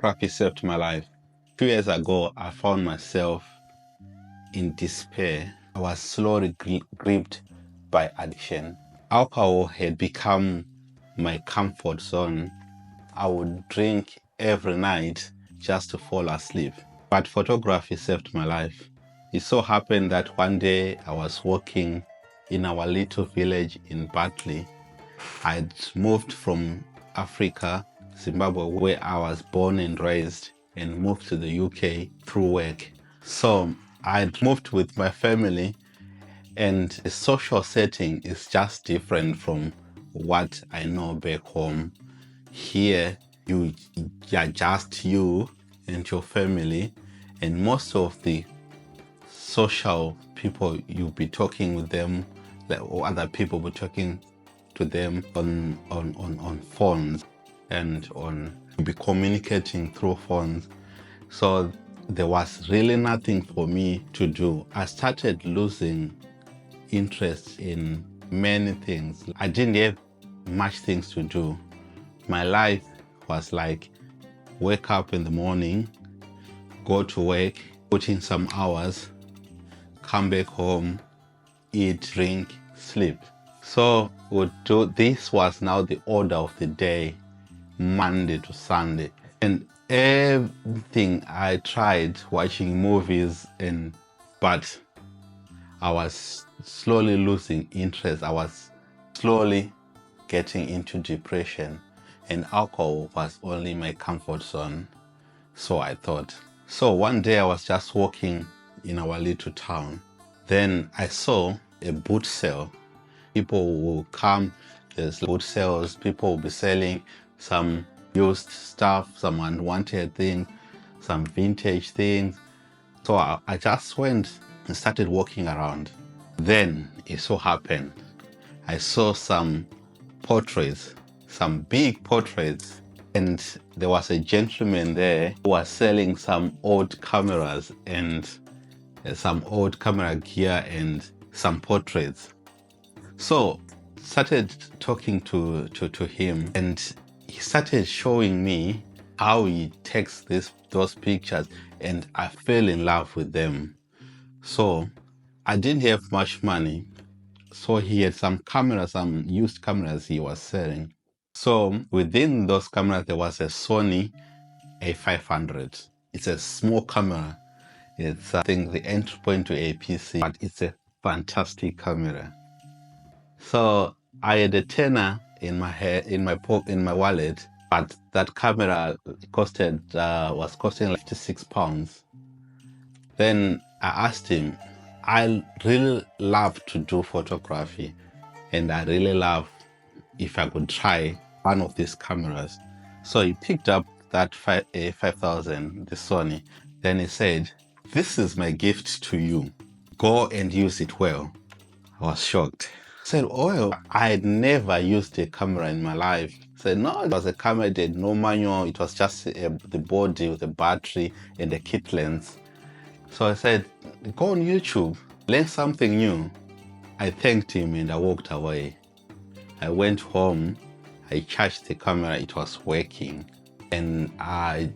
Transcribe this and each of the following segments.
Photography saved my life. 2 years ago, I found myself in despair. I was slowly gripped by addiction. Alcohol had become my comfort zone. I would drink every night just to fall asleep. But photography saved my life. It so happened that one day I was walking in our little village in Bartley. I'd moved from Africa, Zimbabwe, where I was born and raised, and moved to the UK through work. So I'd moved with my family, and the social setting is just different from what I know back home. Here, you are just you and your family, and most of the social people you'll be talking with them, or other people will be talking to them on phones, and you'll be communicating through phones. So there was really nothing for me to do. I started losing interest in many things. I didn't have much things to do. My life was like wake up in the morning, go to work, put in some hours, come back home, eat, drink, sleep. So this was now the order of the day, Monday to Sunday. And everything I tried, watching movies, but I was slowly losing interest. I was slowly getting into depression, and alcohol was only my comfort zone. So I thought. So one day I was just walking in our little town. Then I saw a boot sale. People will come, there's boot sales, people will be selling some used stuff, some unwanted things, some vintage things. So I just went and started walking around. Then it so happened, I saw some portraits, some big portraits, and there was a gentleman there who was selling some old cameras and some old camera gear and some portraits. So started talking to him, and he started showing me how he takes those pictures, and I fell in love with them. So I didn't have much money, so he had some cameras, some used cameras he was selling. So within those cameras there was a Sony A500. It's a small camera. It's I think the entry point to APC, but it's a fantastic camera. So I had a tenner in my wallet, but that camera was costing like £56. Then I asked him, I really love to do photography, and I really love if I could try one of these cameras. So he picked up that 5000, the Sony. Then he said, "This is my gift to you. Go and use it well." I was shocked. I said, "Oh, I had never used a camera in my life." I said, "No, it was a camera, it had no manual. It was just the body with a battery and a kit lens." So I said, "Go on YouTube, learn something new." I thanked him and I walked away. I went home, I charged the camera, it was working. And I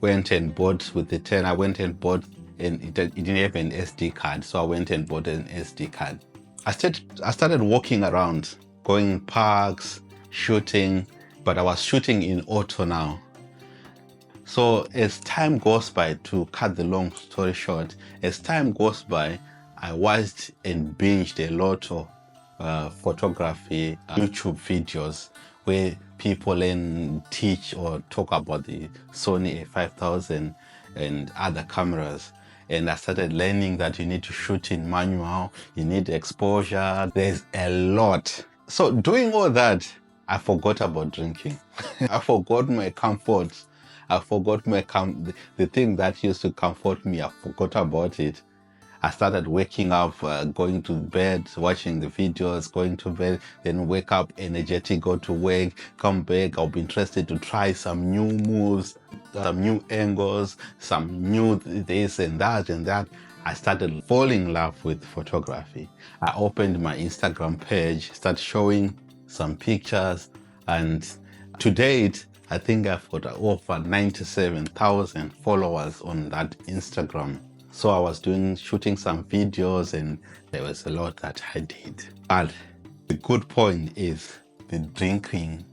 went and bought with the 10, I went and bought, and it didn't have an SD card, so I went and bought an SD card. I started walking around, going in parks, shooting, but I was shooting in auto now. So as time goes by, to cut the long story short, as time goes by, I watched and binged a lot of photography YouTube videos where people learn, teach, or talk about the Sony A5000 and other cameras. And I started learning that you need to shoot in manual, you need exposure, there's a lot. So doing all that, I forgot about drinking. I forgot my comfort. I forgot the thing that used to comfort me. I forgot about it. I started waking up, going to bed, watching the videos, going to bed, then wake up energetic, go to work, come back. I'll be interested to try some new moves, some new angles, some new this and that and that. I started falling in love with photography. I opened my Instagram page, started showing some pictures, and to date, I think I've got over 97,000 followers on that Instagram. So I was shooting some videos, and there was a lot that I did. But the good point is the drinking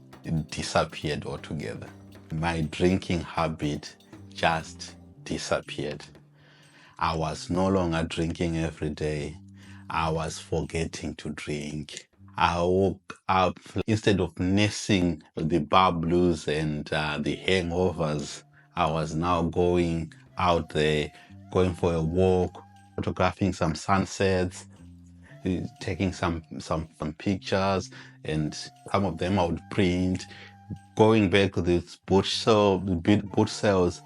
disappeared altogether. My drinking habit just disappeared. I was no longer drinking every day. I was forgetting to drink. I woke up, instead of nursing the bar blues and the hangovers, I was now going out there, going for a walk, photographing some sunsets, taking some pictures, and some of them I would print, going back to the boot sales,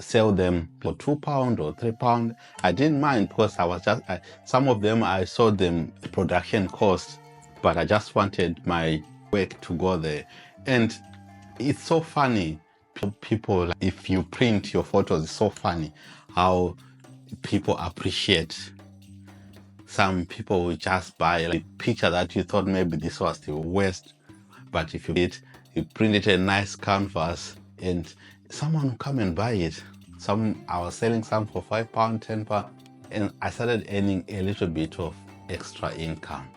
sell them for £2 or £3. I didn't mind, because I was just some of them I saw them production cost, but I just wanted my work to go there. And it's so funny, people, if you print your photos, it's so funny how people appreciate. Some people will just buy a picture that you thought maybe this was the worst, but if you print it a nice canvas, and someone will come and buy it. I was selling some for £5, £10, and I started earning a little bit of extra income.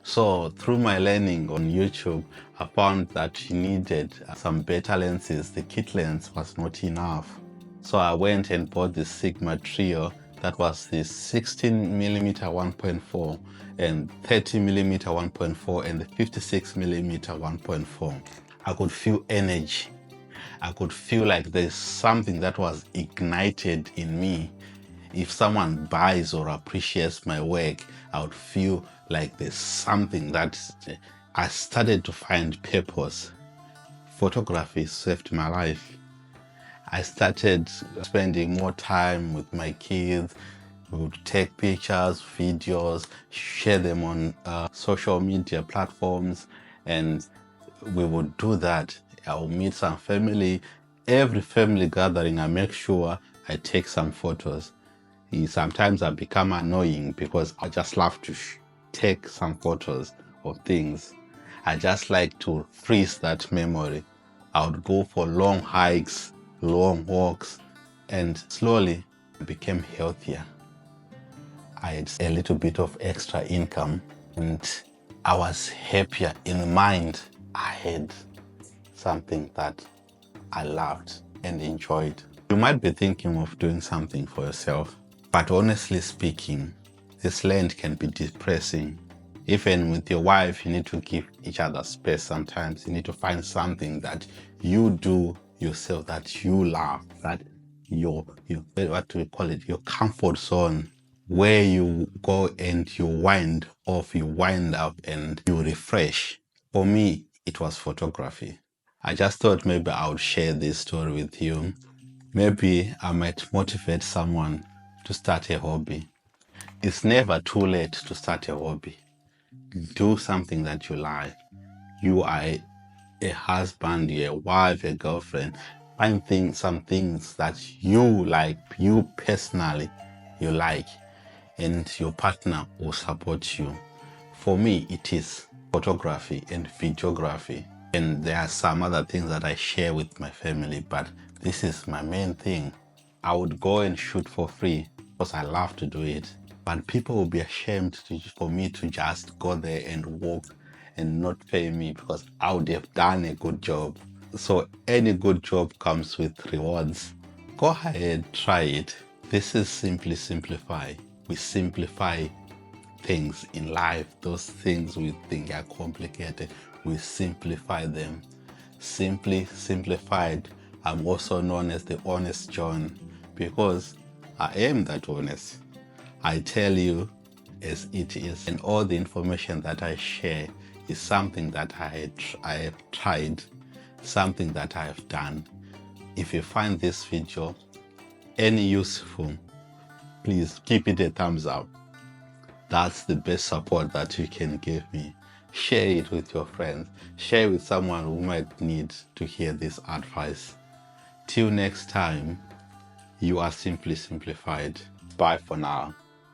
So through my learning on YouTube, I found that you needed some better lenses. The kit lens was not enough. So I went and bought the Sigma Trio. That was the 16mm 1.4 and 30mm 1.4 and the 56mm 1.4. I could feel energy. I could feel like there's something that was ignited in me. If someone buys or appreciates my work, I would feel like there's something that I started to find purpose. Photography saved my life. I started spending more time with my kids. We would take pictures, videos, share them on social media platforms, and we would do that. I will meet some family. Every family gathering, I make sure I take some photos. Sometimes I become annoying because I just love to take some photos of things. I just like to freeze that memory. I would go for long hikes, long walks, and slowly I became healthier. I had a little bit of extra income, and I was happier in mind. I had something that I loved and enjoyed. You might be thinking of doing something for yourself, but honestly speaking, this land can be depressing. Even with your wife, you need to give each other space sometimes. You need to find something that you do yourself, that you love, that what do we call it, your comfort zone, where you go and you wind off, you wind up and you refresh. For me, it was photography. I just thought maybe I would share this story with you. Maybe I might motivate someone to start a hobby. It's never too late to start a hobby. Do something that you like. You are a husband, you're a wife, a girlfriend. Find some things that you like, you personally, you like, and your partner will support you. For me, it is photography and videography. And there are some other things that I share with my family, but this is my main thing. I would go and shoot for free because I love to do it. But people will be ashamed for me to just go there and walk and not pay me, because I would have done a good job. So any good job comes with rewards. Go ahead, try it. This is Simply Simplify. We simplify things in life. Those things we think are complicated, we simplify them. Simply Simplified. I'm also known as the Honest John, because I am that honest. I tell you as it is, and all the information that I share is something that I have tried, something that I have done. If you find this video any useful, please give it a thumbs up. That's the best support that you can give me. Share it with your friends. Share with someone who might need to hear this advice. Till next time, you are Simply Simplified. Bye for now.